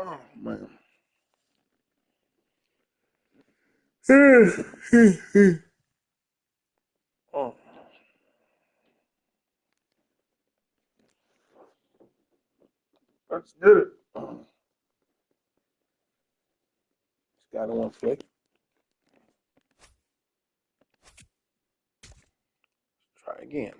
Oh, man. Oh. Let's get it. Just got one flick. Try again.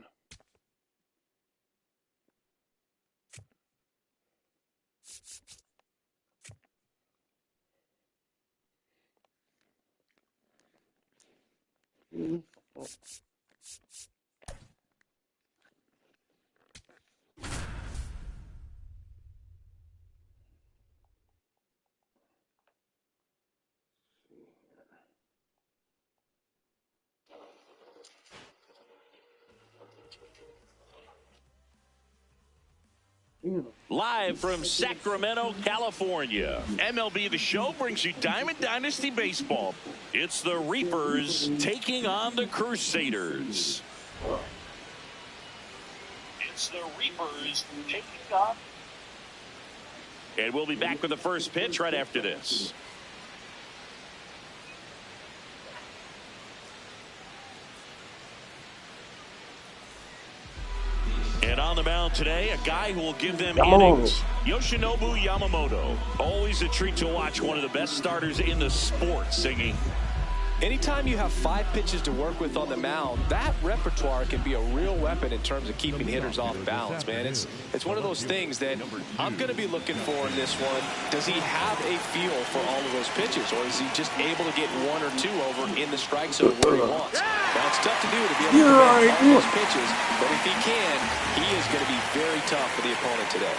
Live from Sacramento, California, MLB The Show brings you Diamond Dynasty Baseball. It's the Reapers taking on the Crusaders. It's the Reapers taking on. And we'll be back with the first pitch right after this. And on the mound today, a guy who will give them innings, Yoshinobu Yamamoto. Always a treat to watch one of the best starters in the sport, Siggy. Anytime you have 5 pitches to work with on the mound, that repertoire can be a real weapon in terms of keeping hitters off balance, man. It's one of those things that I'm going to be looking for in this one. Does he have a feel for all of those pitches, or is he just able to get 1 or 2 over in the strike zone where he wants? Now, it's tough to do to be able to command all those pitches, but if he can, he is going to be very tough for the opponent today.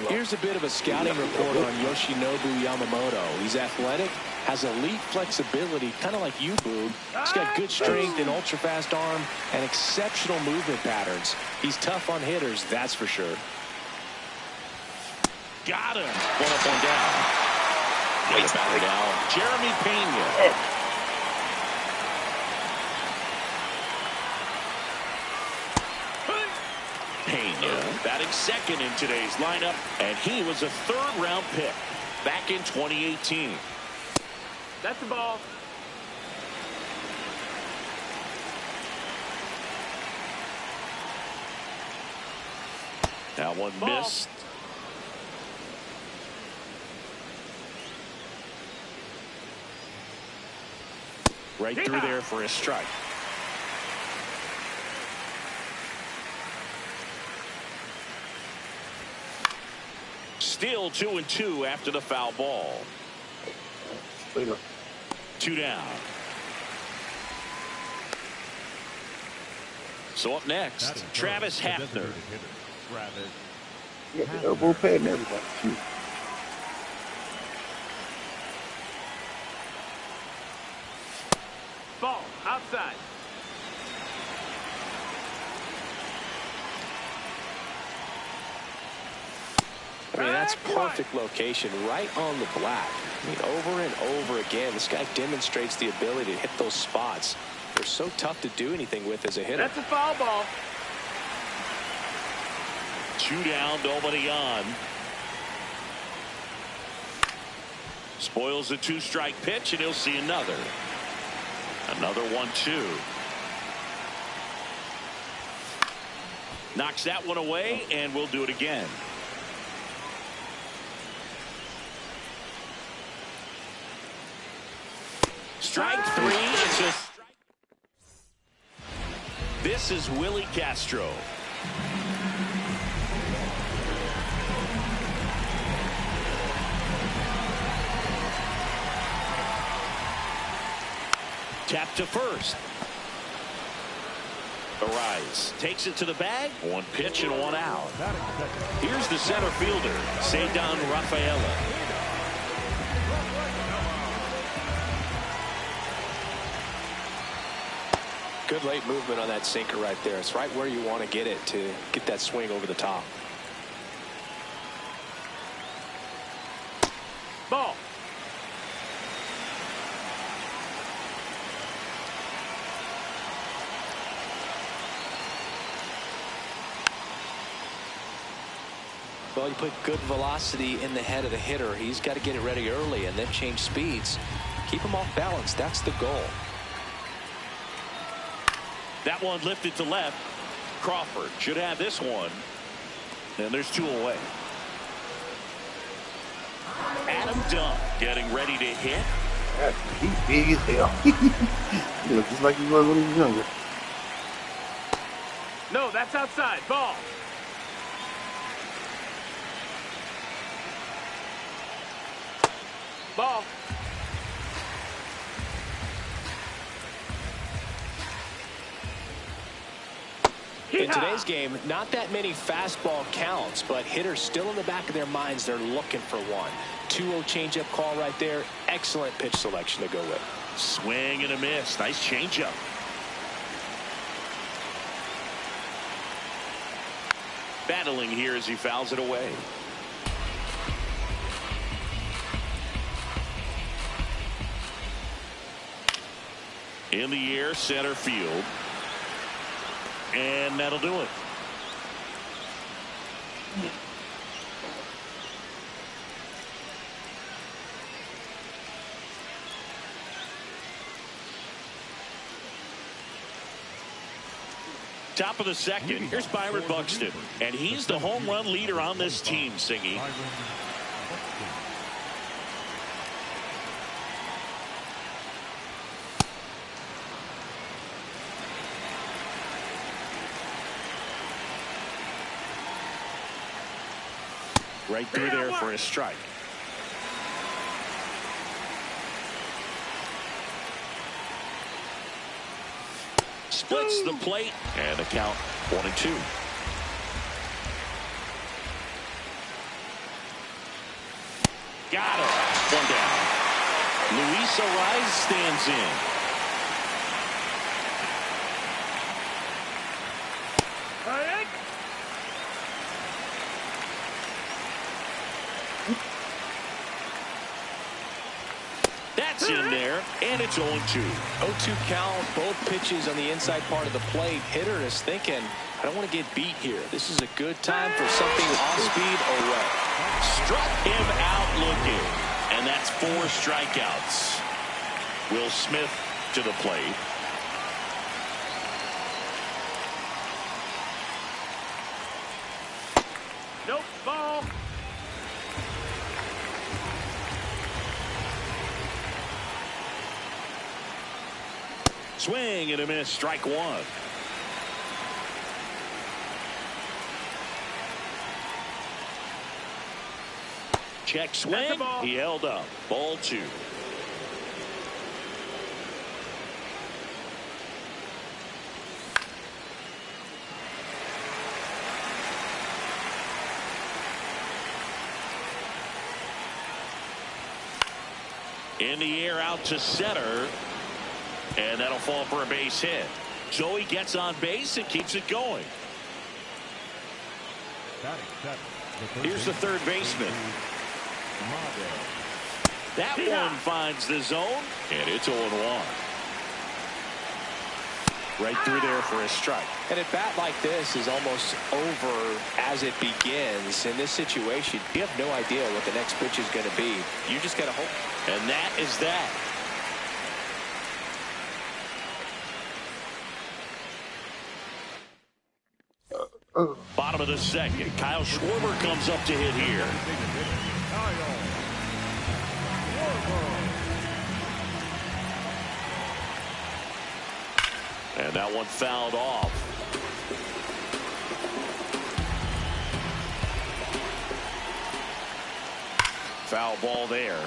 Here's a bit of a scouting report on Yoshinobu Yamamoto. He's athletic, has elite flexibility, kind of like you, Boog. He's got good strength and ultra-fast arm and exceptional movement patterns. He's tough on hitters, that's for sure. Got him. One up, one down. With the batter down, Jeremy Pena. Batting second in today's lineup, and he was a 3rd-round pick back in 2018. That's the ball. Now one missed. Right through there for a strike. Still 2-2 after the foul ball. 2 down. So up next, Travis Hafner. Yeah, the elbow pad and everything. Ball outside. I mean, that's perfect location, right on the black. I mean, over and over again, this guy demonstrates the ability to hit those spots. They're so tough to do anything with as a hitter. That's a foul ball. 2 down, nobody on. Spoils the 2-strike pitch, and he'll see another. Another 1-2. Knocks that one away, and we'll do it again. Strike 3. It's a strike. This is Willie Castro. Tap to first. Arise takes it to the bag. 1 pitch and 1 out. Here's the center fielder, Ceddanne Rafaela. Good late movement on that sinker right there. It's right where you want to get it to get that swing over the top. Ball. Well, you put good velocity in the head of the hitter. He's got to get it ready early and then change speeds. Keep him off balance. That's the goal. That one lifted to left. Crawford should have this one. And there's 2 away. Adam Dunn getting ready to hit. He's big as hell. He looks just like he was when he was younger. No, that's outside. Ball. Ball. In today's game, not that many fastball counts, but hitters still in the back of their minds, they're looking for one. 2-0 changeup call right there. Excellent pitch selection to go with. Swing and a miss. Nice changeup. Battling here as he fouls it away. In the air, center field. And that'll do it. Top of the second. Here's Byron Buxton. And he's the home run leader on this team, Singy. Right through there for a strike. Splits the plate and the count 1-2. Got it. 1 down. Luis Ariz stands in. That's in there, and it's 0-2. 0-2 count, both pitches on the inside part of the plate. Hitter is thinking, I don't want to get beat here. This is a good time for something off speed away. Struck him out looking, and that's 4 strikeouts. Will Smith to the plate. Nope. Ball. Swing and a miss. Strike 1. Check swing. He held up. Ball 2. In the air out to center. And that'll fall for a base hit. Joey gets on base and keeps it going. Here's the third baseman. That one finds the zone, and it's 0-1. Right through there for a strike. And a bat like this is almost over as it begins. In this situation, you have no idea what the next pitch is going to be. You just got to hope. And that is that. Bottom of the second. Kyle Schwarber comes up to hit here. And that one fouled off. Foul ball there.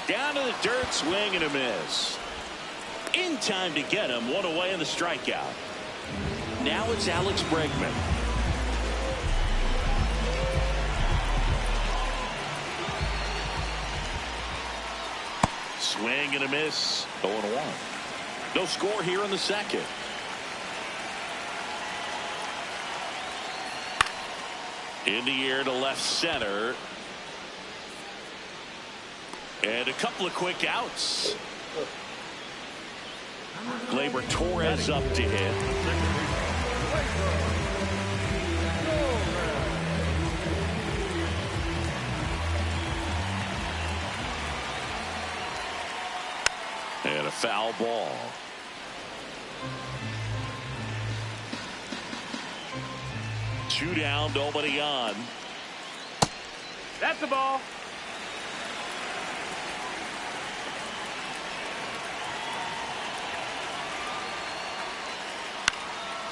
Down to the dirt, swing and a miss. In time to get him, 1 away in the strikeout. Now it's Alex Bregman. Swing and a miss, 0-1. No score here in the second. In the air to left center. And a couple of quick outs. Gleyber Torres up to hit. And a foul ball. Two down, nobody on. That's the ball.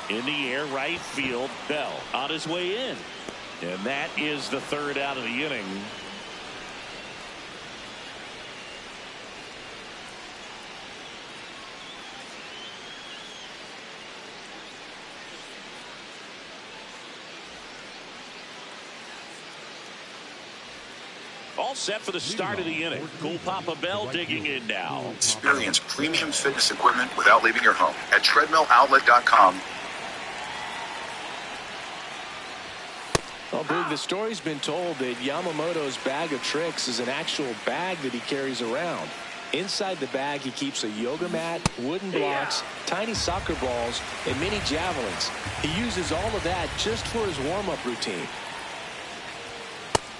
In the air, right field. Bell on his way in. And that is the third out of the inning. All set for the start of the inning. Cool Papa Bell digging in now. Experience premium fitness equipment without leaving your home at treadmilloutlet.com. Well, Boog, the story's been told that Yamamoto's bag of tricks is an actual bag that he carries around. Inside the bag, he keeps a yoga mat, wooden blocks, tiny soccer balls, and mini javelins. He uses all of that just for his warm-up routine.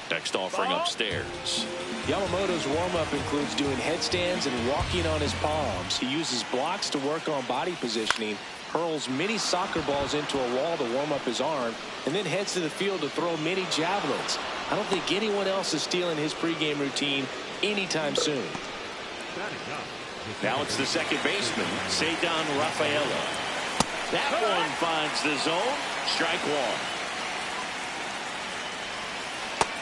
Next offering upstairs. Yamamoto's warm-up includes doing headstands and walking on his palms. He uses blocks to work on body positioning, hurls mini soccer balls into a wall to warm up his arm, and then heads to the field to throw mini javelins. I don't think anyone else is stealing his pregame routine anytime soon. Now it's the second baseman, Ceddanne Rafaela. That one finds the zone. Strike one.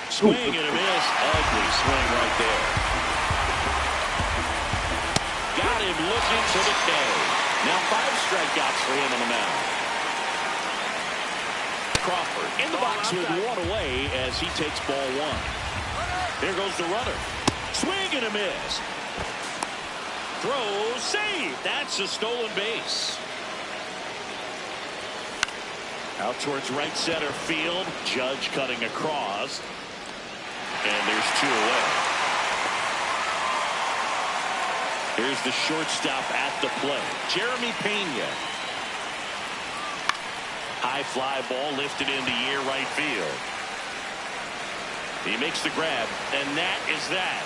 Swing and a miss. Ugly swing right there. Got him looking for the K. Now 5 strikeouts for him on the mound. Crawford in the box with one away as he takes ball one. There goes the runner. Swing and a miss. Throw, save. That's a stolen base. Out towards right center field. Judge cutting across. And there's 2 away. Here's the shortstop at the plate, Jeremy Pena. High fly ball lifted in the air, right field. He makes the grab, and that is that.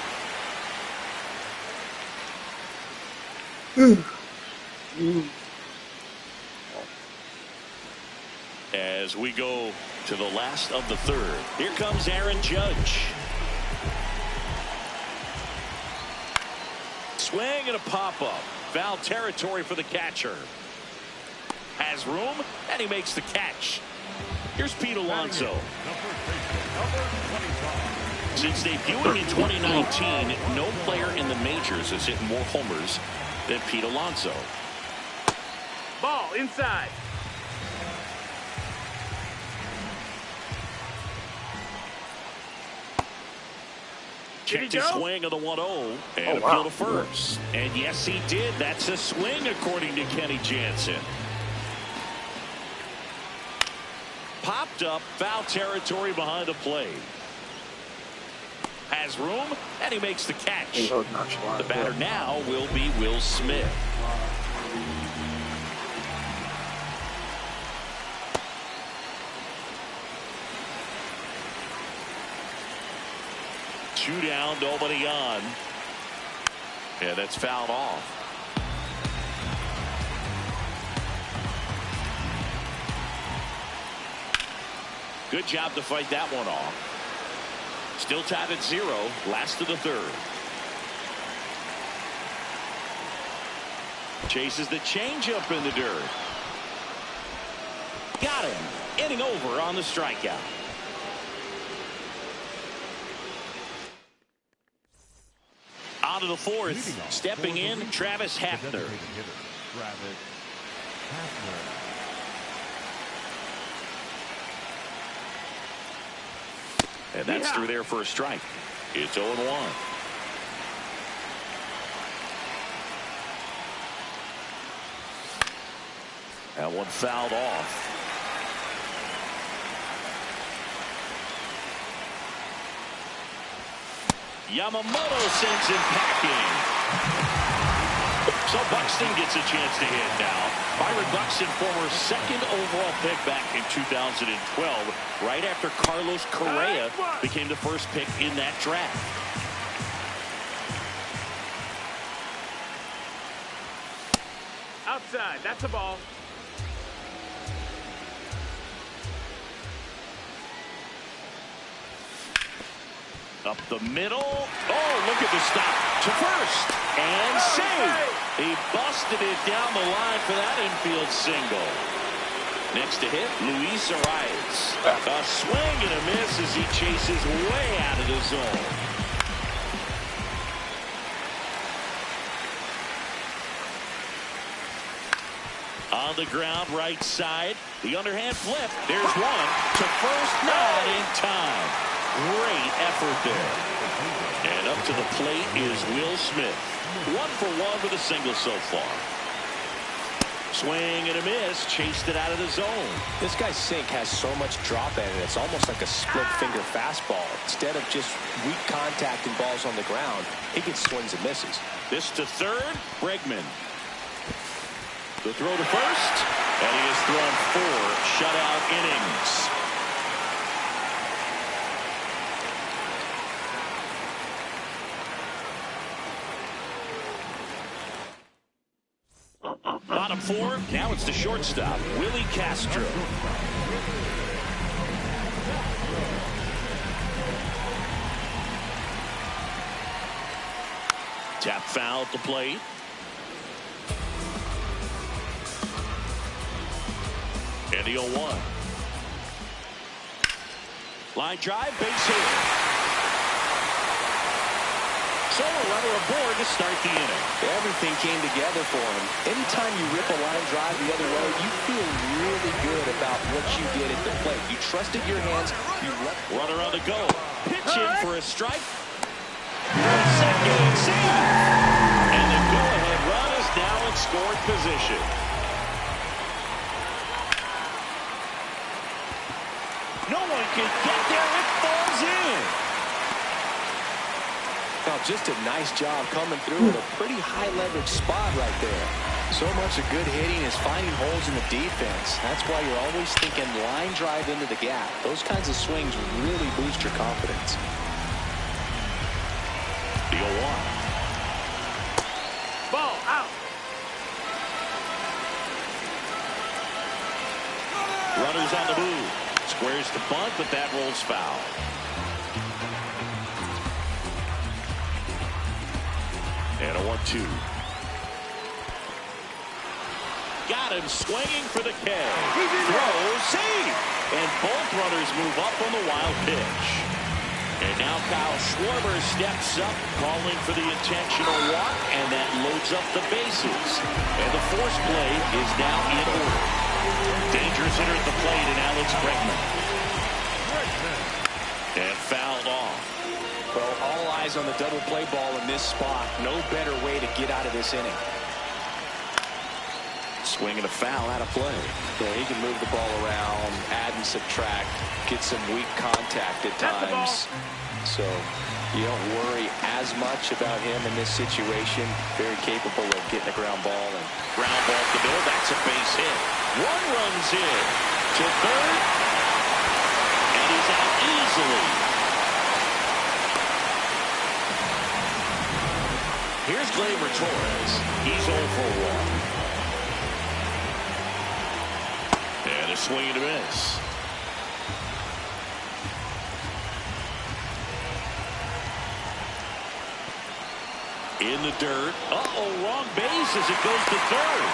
As we go to the last of the third, here comes Aaron Judge. Swing and a pop-up. Foul territory for the catcher. Has room, and he makes the catch. Here's Pete Alonso. Since debuting in 2019, no player in the majors has hit more homers than Pete Alonso. Ball inside. Checked his swing of the 1-0 and appealed to first. And yes, he did. That's a swing, according to Kenny Jansen. Popped up, foul territory behind the plate. Has room, and he makes the catch. The batter now will be Will Smith. Two down, nobody on. Yeah, that's fouled off. Good job to fight that one off. Still tied at 0, last of the third. Chases the changeup in the dirt. Got him. Inning over on the strikeout. On to the fourth. Stepping in, Travis Hafner. And that's through there for a strike. It's 0-1. That one fouled off. Yamamoto sends him packing. So Buxton gets a chance to hit now. Byron Buxton, former second overall pick back in 2012, right after Carlos Correa became the first pick in that draft. Outside, that's a ball. Up the middle. Oh, look at the stop. To first. And save. He busted it down the line for that infield single. Next to hit, Luis Arias. A swing and a miss as he chases way out of the zone. On the ground, right side. The underhand flip. There's one. To first, not in time. Great effort there. And up to the plate is Will Smith. 1 for 1 with a single so far. Swing and a miss. Chased it out of the zone. This guy's sink has so much drop in it. It's almost like a split finger fastball. Instead of just weak contact and balls on the ground, he gets swings and misses. This to third. Bregman. The throw to first. And he has thrown 4 shutout innings. Bottom 4. Now it's the shortstop, Willie Castro. Tap foul at the plate. And the 0-1. Line drive, base hit. So a runner aboard to start the inning. Everything came together for him. Anytime you rip a line drive the other way, you feel really good about what you did at the plate. You trusted your hands. You runner on the go. Pitching for a strike. Second and save. And the go-ahead run is now in scoring position. No one can get there. It falls in. Well, just a nice job coming through at a pretty high leverage spot right there. So much of good hitting is finding holes in the defense. That's why you're always thinking line drive into the gap. Those kinds of swings really boost your confidence. The 0-1. Ball out. Runners on the move. Squares to bunt, but that rolls foul. And a 1-2. Got him swinging for the K. Throw, save. And both runners move up on the wild pitch. And now Kyle Schwarber steps up, calling for the intentional walk, and that loads up the bases. And the force play is now in order. Dangerous hitter at the plate in Alex Bregman. And fouled off. Well, all eyes on the double play ball in this spot. No better way to get out of this inning. Swing and a foul out of play. Yeah, he can move the ball around, add and subtract, get some weak contact at times. So you don't worry as much about him in this situation. Very capable of getting a ground ball. And ground ball to the middle. That's a base hit. One runs in to third. And he's out easily. Here's Gleyber Torres. He's 0 for 1. And a swing and a miss. In the dirt. Uh-oh, wrong base as it goes to third.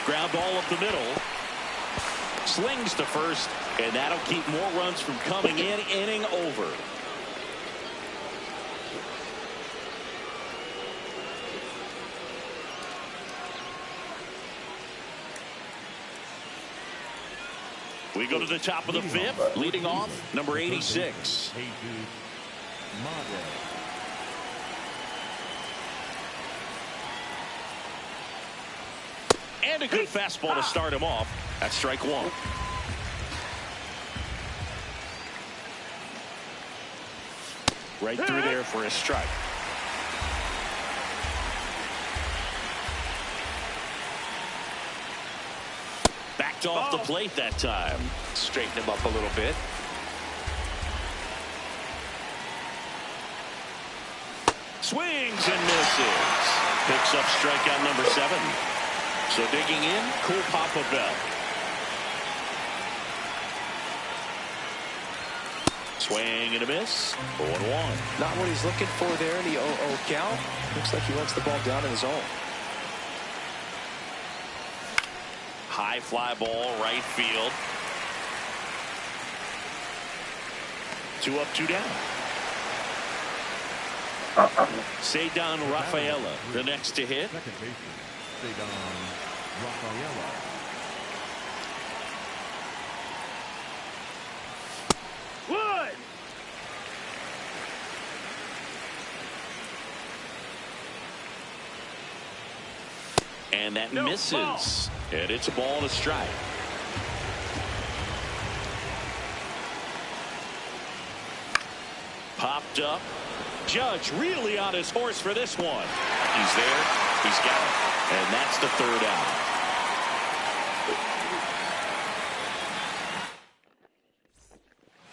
Ground ball up the middle. Slings to first, and that'll keep more runs from coming in. Inning over. We go to the top of the 5th. Leading off, number 86. And a good fastball to start him off. That's strike one. Right through there for a strike. Backed off the plate that time. Straighten him up a little bit. Swings and misses. Picks up strikeout number 7. So digging in, Cool Papa Bell. Swing and a miss. 0-1. Not what he's looking for there in the 0-0 count. Looks like he wants the ball down in his zone. High fly ball, right field. 2 up, 2 down. Cedar Rafaela, the next to hit. Second baseman, Cedar Rafaela. Wood! And that No, misses. ball. And it's a ball to strike. Popped up. Judge really on his horse for this one. He's there. He's got it. And that's the 3rd out.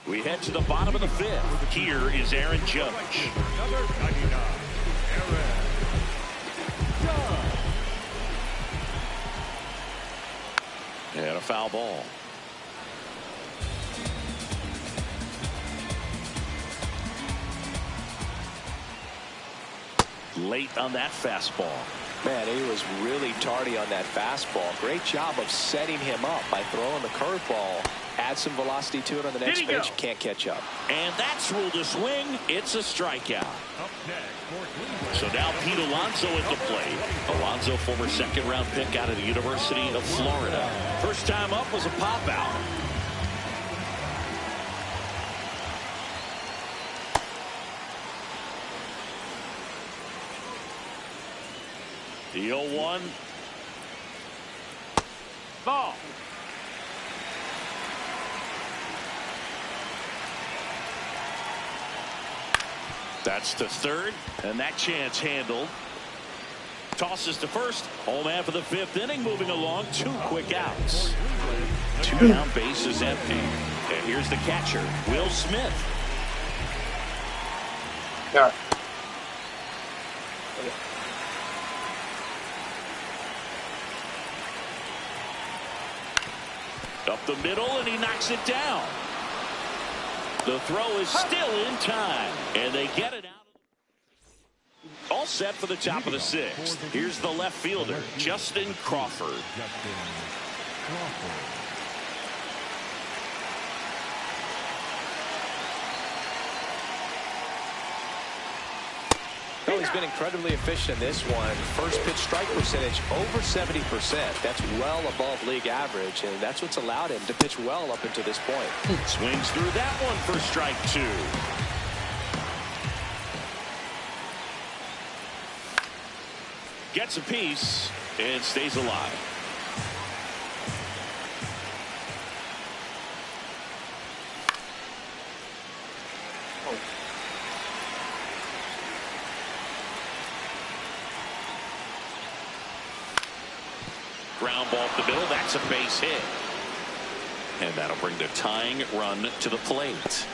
We head to the bottom of the 5th. Here is Aaron Judge. Number 99, Aaron Judge. And a foul ball. Late on that fastball. Man, he was really tardy on that fastball. Great job of setting him up by throwing the curveball. Add some velocity to it on the next pitch. Can't catch up. And that's ruled a swing. It's a strikeout. Up next for Cleveland. So now Pete Alonso at the plate. Alonso, former 2nd-round pick out of the University of Florida. First time up was a pop out. The 0-1. Ball. That's the 3rd, and that chance handled. Tosses to first. Home half of the 5th inning, moving along. 2 quick outs. 2 down, bases empty. And here's the catcher, Will Smith. Yeah. Up the middle, and he knocks it down. The throw is still in time, and they get it out. All set for the top of the 6th. Here's the left fielder, Justin Crawford. Justin Crawford. Well, he's been incredibly efficient in this one. First pitch strike percentage over 70%. That's well above league average, and that's what's allowed him to pitch well up until this point. Swings through that one for strike 2. Gets a piece and stays alive. Ground ball up the middle. That's a base hit. And that'll bring the tying run to the plate.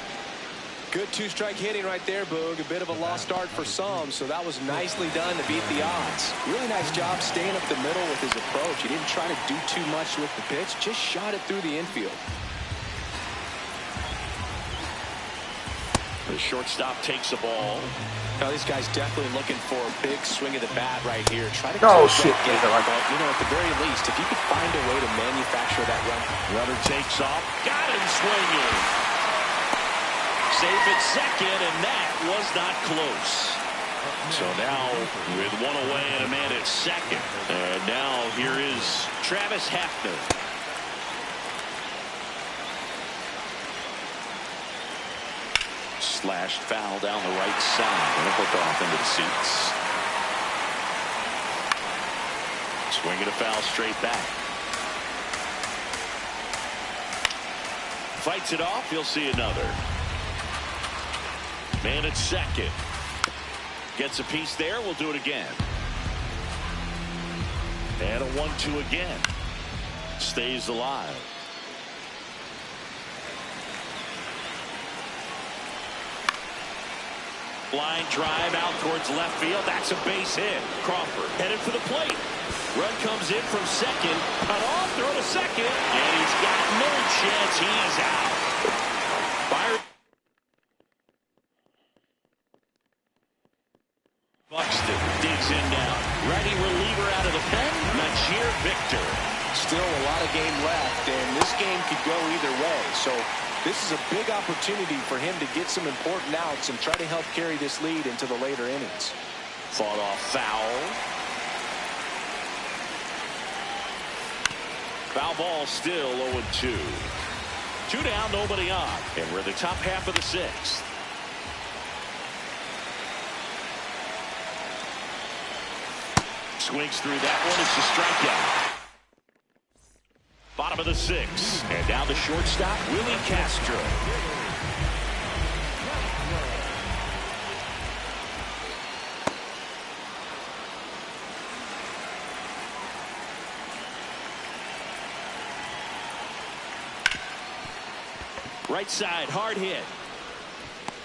Good 2-strike hitting right there, Boog. A bit of a lost start for some, so that was nicely done to beat the odds. Really nice job staying up the middle with his approach. He didn't try to do too much with the pitch, just shot it through the infield. The shortstop takes the ball. Now, this guy's definitely looking for a big swing of the bat right here. Try to Oh, close shit. that gap, Like but, you know, at the very least, if you could find a way to manufacture that run. Runner takes off. Got him swinging. Safe at second, and that was not close. So now with 1 away and a man at second. And now here is Travis Hafner. Slashed foul down the right side. And it hooked off into the seats. Swinging a foul straight back. Fights it off. He'll see another. Man at second. Gets a piece there. We'll do it again. And a 1-2 again. Stays alive. Line drive out towards left field. That's a base hit. Crawford headed for the plate. Run comes in from second. Cut off. Throw to second. And he's got no chance. He's out. Fire. Buxton digs in now. Righty reliever out of the pen. Najir Victor. Still a lot of game left, and this game could go either way. So this is a big opportunity for him to get some important outs and try to help carry this lead into the later innings. Fought off foul. Foul ball still 0-2. 2 down, nobody on. And we're in the top half of the 6th. Swings through that one. It's a strikeout. Bottom of the 6th. And down the shortstop, Willie Castro. Right side, hard hit.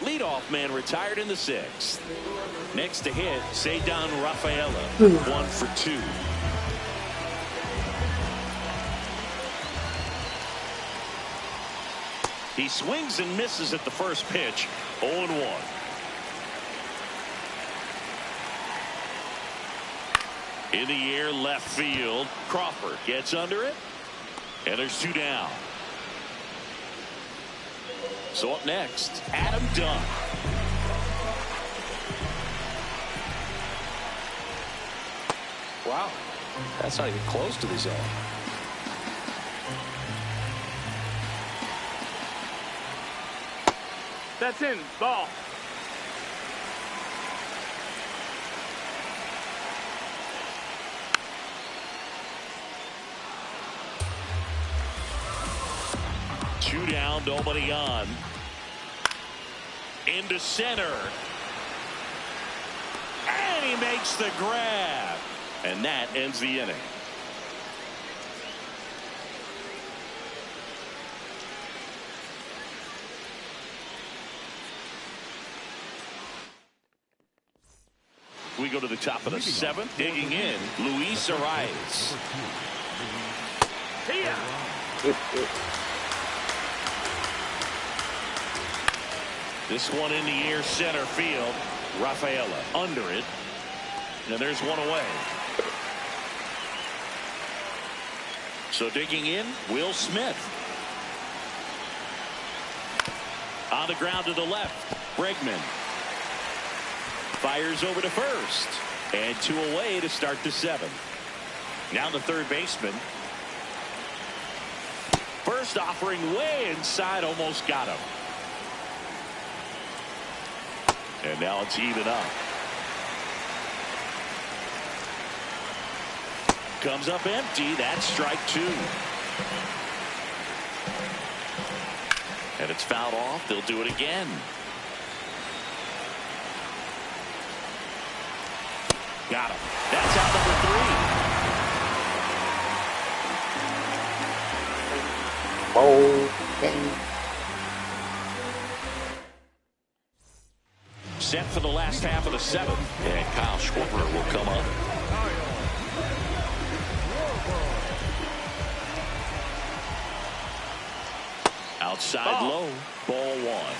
Leadoff man retired in the 6th. Next to hit, Ceddanne Rafaela. 1 for 2. He swings and misses at the first pitch. 0-1. In the air, left field. Crawford gets under it. And there's 2 down. So up next, Adam Dunn. Wow, that's not even close to the zone. That's in. Ball. Two down, nobody on. Into center. And he makes the grab. And that ends the inning. We go to the top of the 7th. Digging in, Luis Arias. Here. This one in the air, center field. Rafaela under it. And there's one away. So digging in, Will Smith. On the ground to the left, Bregman. Fires over to first. And 2 away to start the 7th. Now the third baseman. First offering way inside, almost got him. And now it's even up. Comes up empty. That's strike 2. And it's fouled off. They'll do it again. Got him. That's out number 3. Okay. Set for the last half of the 7th. And Kyle Schwarber will come up. Outside low. Ball 1.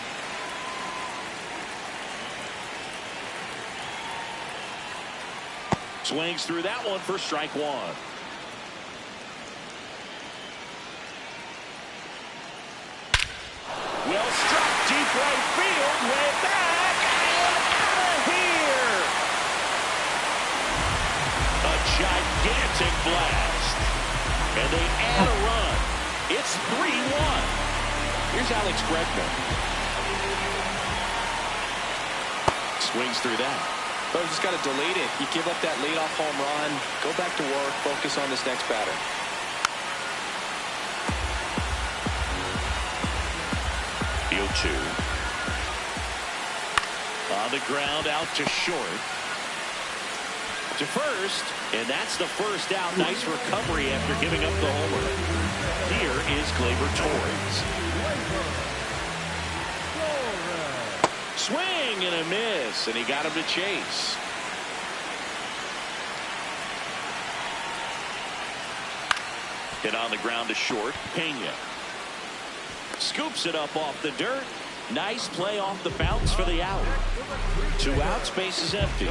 Swings through that one for strike 1. Well struck, deep right field, way back, and out of here. A gigantic blast. And they add a run. It's 3-1. Here's Alex Bregman. Swings through that. So you just got to delete it. You give up that leadoff home run, go back to work, focus on this next batter. The 0-2. On the ground, out to short. To first, and that's the first out. Nice recovery after giving up the homer. Here is Gleyber Torres. Swing and a miss, and he got him to chase. Hit on the ground to short. Pena scoops it up off the dirt. Nice play off the bounce for the out. 2 outs, base is empty.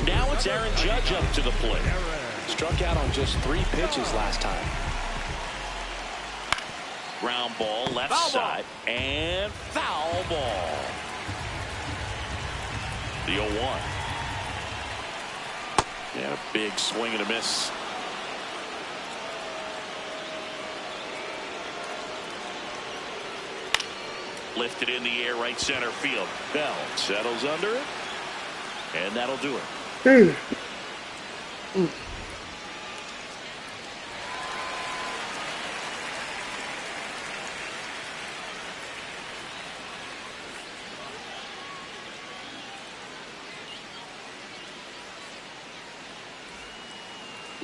Now it's Aaron Judge up to the plate. Struck out on just 3 pitches last time. Ground ball, left side, and foul ball. The 0-1. And a big swing and a miss. Lifted in the air, right center field. Bell settles under it, and that'll do it.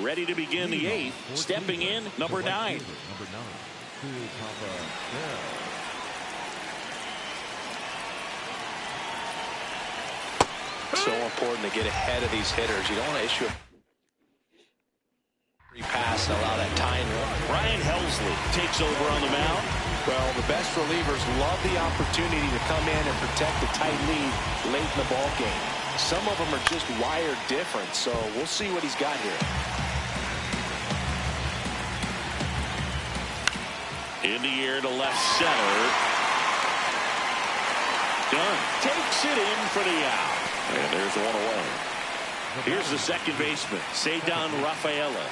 Ready to begin the 8th. Stepping in, number 9. So important to get ahead of these hitters. You don't want to issue a free pass and allow that tying run. Ryan Helsley takes over on the mound. Well, the best relievers love the opportunity to come in and protect the tight lead late in the ball game. Some of them are just wired different, so we'll see what he's got here. In the air to left center. Dunn takes it in for the out. And there's one away. Here's the second baseman, Ceddanne Rafaela.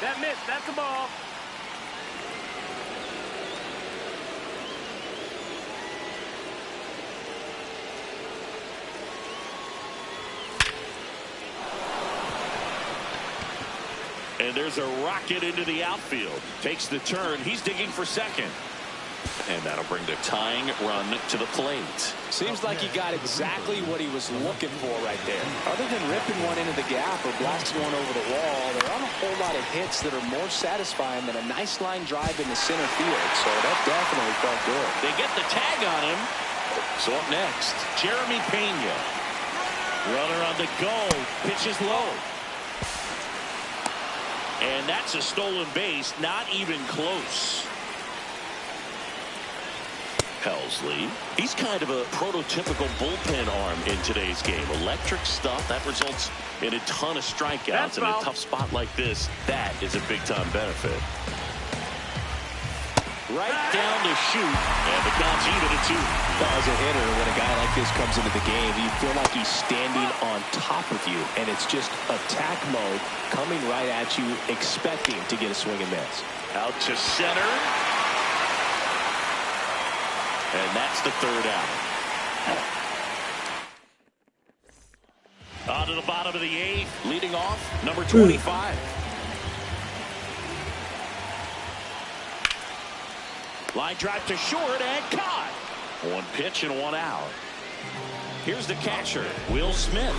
That missed. That's the ball. And there's a rocket into the outfield. Takes the turn. He's digging for second. And that'll bring the tying run to the plate. Seems like he got exactly what he was looking for right there. Other than ripping one into the gap or blasting one over the wall, there aren't a whole lot of hits that are more satisfying than a nice line drive in the center field. So that definitely felt good. They get the tag on him. So up next, Jeremy Pena. Runner on the go. Pitches low. And that's a stolen base, not even close. Helsley, he's kind of a prototypical bullpen arm in today's game. Electric stuff that results in a ton of strikeouts. In a tough spot like this, that is a big-time benefit. Right down to shoot, and the count's even at 2. As a hitter, when a guy like this comes into the game, you feel like he's standing on top of you, and it's just attack mode coming right at you, expecting to get a swing and miss. Out to center. And that's the 3rd out. On to the bottom of the 8th. Leading off, number 25. Line drive to short and caught. 1 pitch and 1 out. Here's the catcher, Will Smith.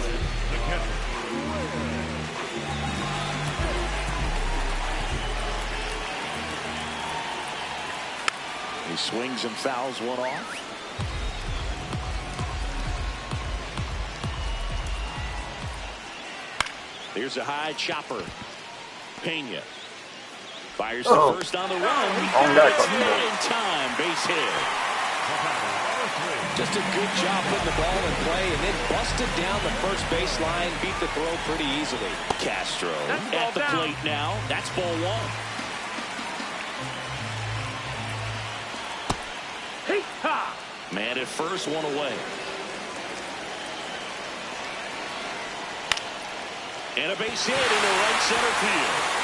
He swings and fouls one off. Here's a high chopper. Pena fires the first on the run. It's not in time. Base hit. Just a good job putting the ball in play and then busted down the first baseline. Beat the throw pretty easily. Castro at the plate now. That's ball 1. Man at first, 1 away. And a base hit into right center field.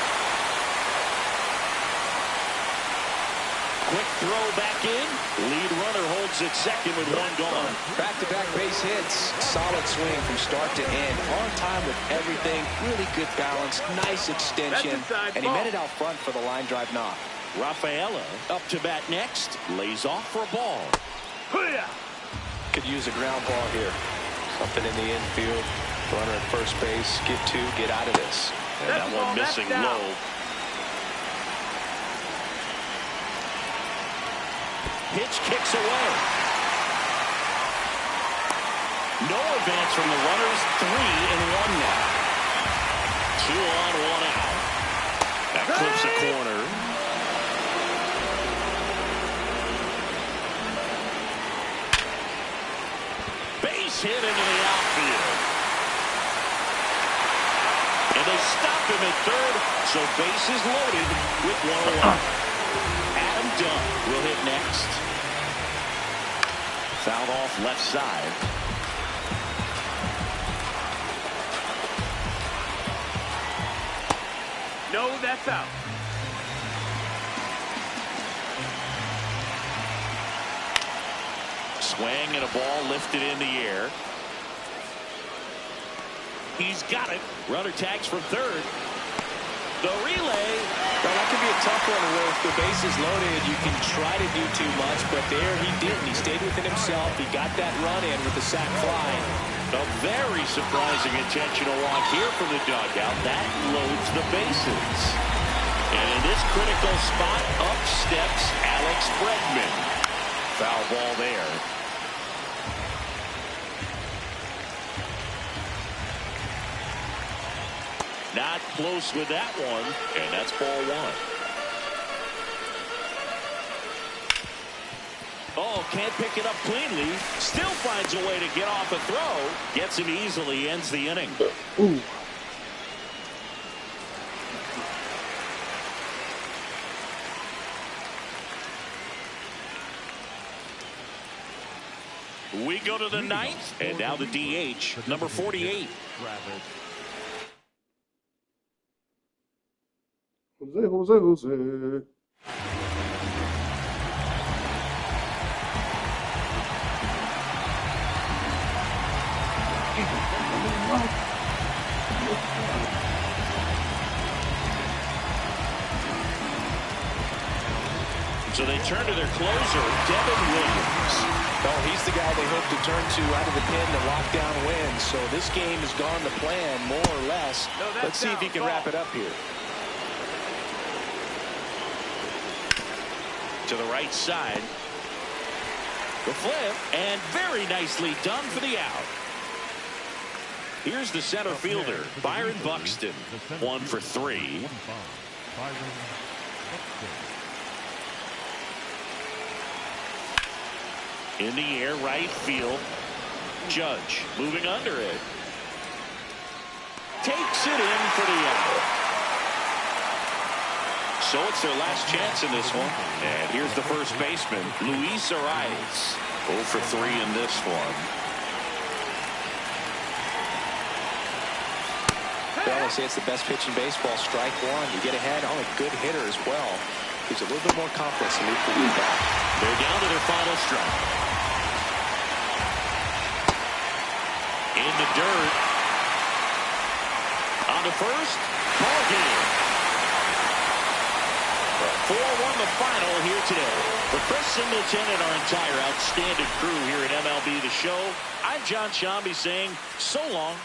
quick throw back in. Lead runner holds at second with one gone. Back-to-back base hits. Solid swing from start to end. On time with everything. Really good balance. Nice extension. And he met it out front for the line drive knock. Rafaela up to bat next. Lays off for a ball. Could use a ground ball here. Something in the infield. Runner at first base. Get two. Get out of this. And that one missing low. Pitch kicks away. No advance from the runners. 3-1 now. 2 on, 1 out. That clips a corner. Base hit into the outfield. And they stopped him at third, so bases loaded with 1 away. Adam Dunn will hit next. Fouled off left side. No, that's out. Swing and a ball lifted in the air. He's got it. Runner tags from third. The relay. Well, that can be a tough one where if the base is loaded, you can try to do too much, but there he didn't. He stayed within himself. He got that run in with the sac fly. A very surprising intentional walk here from the dugout. That loads the bases. And in this critical spot, up steps Alex Bregman. Foul ball there. Not close with that one, and that's ball 1. Oh, can't pick it up cleanly. Still finds a way to get off a throw. Gets him easily, ends the inning. Ooh. We go to the 9th, and now the DH, number 48. Jose. So they turn to their closer, Devin Williams. Oh, he's the guy they hope to turn to out of the pen to lock down wins. So this game has gone to plan, more or less. Let's see if he can wrap it up here. To the right side. The flip, and very nicely done for the out. Here's the center fielder, Byron Buxton. 1 for 3. In the air, right field. Judge moving under it. Takes it in for the out. So it's their last chance in this one. And here's the first baseman, Luis Arias. 0 for 3 in this one. Well, I say it's the best pitch in baseball. Strike one. You get ahead on a good hitter as well. Gives a little bit more confidence to move the lead back. They're down to their final strike. In the dirt. On to first. Ball game. 4-1 the final here today. For Chris Singleton and our entire outstanding crew here at MLB The Show, I'm John Shambi saying so long.